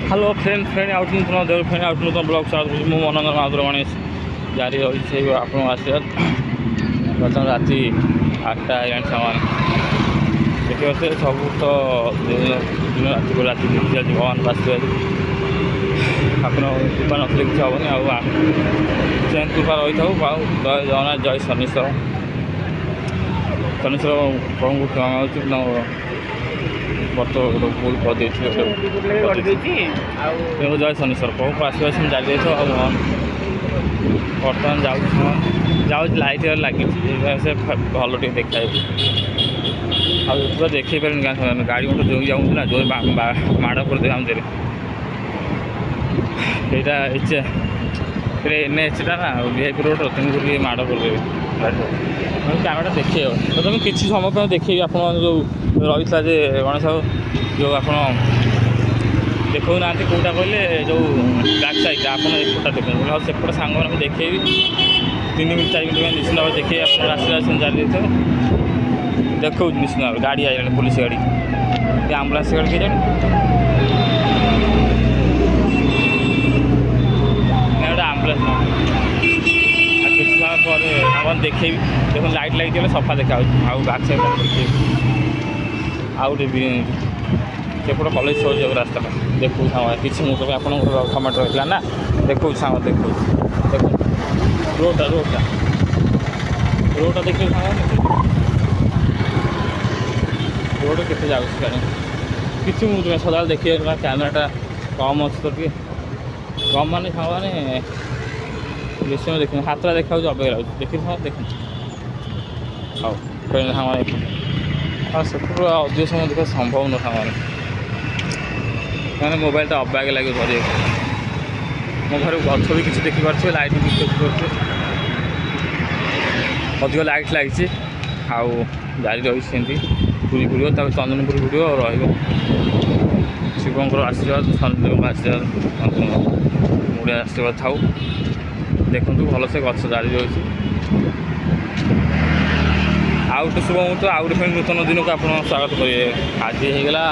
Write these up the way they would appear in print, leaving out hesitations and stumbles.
Hello friend out नूतन देव friend out नूतन blog स्वागत मुझे मनोरंजन महादुर गणेश जारी रही आप आशीर्वाद बर्तमान राति 8टा है सामान देखिए से सब तो दिन राति को राति देखी जाए भगवान को आशीर्वाद आप कृपा नଥିଲେ କିଛି हेनी आन कृपा रही था जय जगन्नाथ जय शनीश्वर प्रभु को क्षमा मांगुँ बर्त भूल कर जय शनीश्वर प्रभु को आशीर्वाद जारी रही बर्तमान जाऊ लाइट लगी से भल टे देखा पूरा देखे पारे गाड़ी मोटर जो जाऊँ ना जो माड़ कर आम यहाँ एनएचटा ना वीआईपी रोड तुमको माड़ करदे कैमेरा देखे तो तुम किसी समय देखी आप जो रही है गणेश बाबू जो आप देखो ना कौटा कहले जो बैक साइड आप देखते हाँ सेपटे सांग मैंने देखेबी 3 मिनट 4 मिनट निश्चित भाव देखे आप आशीर्वाद जारी रही देखो निश्चित भाव गाड़ी आई पुलिस गाड़ी आम्बुलांस गाड़ी किए जाए आम्बुलांस किसी समय पर देखे देखो लाइट लगी सफा देखा आउ बैक साइड देखे आउटे सेपटे कलेज हो जाए रास्ता देखो सामान किसी मुझे आप टमाटर रही ना देखो सामान देखो देखो रोडटा देखिए रोड के जाऊँ किसी मुझे सदा देखिए कैमेराटा कम अच्छे तो कम मान सामान बेस में देखिए हाथटा देखा अबे देखिए सामान देख हाँ सामान हाँ से अधिक समय देखा संभव न सामान मैंने मोबाइल अबाग लगे धरिए मो घर गच भी किसी देखिपे लाइट भी देखिपे अधिक लाइट लगी आउ जारी रही सेमती पूरी भिड़ चंदनपुर भिड़ शिवंकर आशीर्वाद शनिदेव आशीर्वाद मुड़िया आशीर्वाद थाऊ देखु भल से गच जारी रही आउट शुभ मुहूर्त आउट फिर नूतन दिन को आप स्वागत करेंगे आज होगा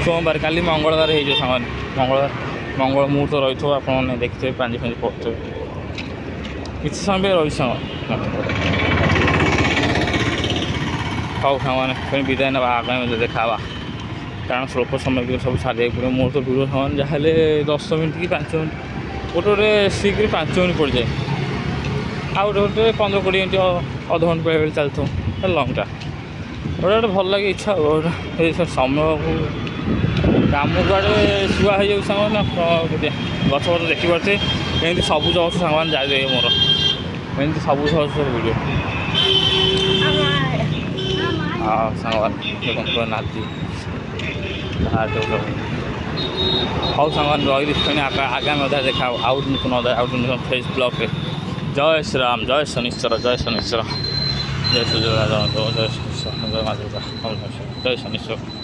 सोमवार काली मंगलवार हो सामान मंगल मुहूर्त रही थो आप देखते पांजी पड़ते किसी समय रही हाँ सामान फिर विदाय ना आगामी देखा कारण स्वल्प समय सब सारे मोर तो भिड़ सामान जहाँ 10 मिनट कि 5 मिनट गोटे शीघ्र 5 मिनट पड़ जाए आउ गोटे 15-20 मिनट अध घंटे बेले चलता लंगटा गोटे भल लगे इच्छा समय को कम गुआड़े शुआ हो जाए सामान गछ पत्र देखिपे एमती सबुज गछ सामान जारी रही मोर एमती सबुज गछ भिडियो हाँ सामान देखो नाती हाँ सामान रही आगामी अध्याय देखा आउट नूतन अध्याय आउट नूतन फेस ब्लॉग जय श्री राम जय शनीश्वर जय शनीश्वर जय सूर्य जय शनीश्वर जय माता जय शनीश्वर।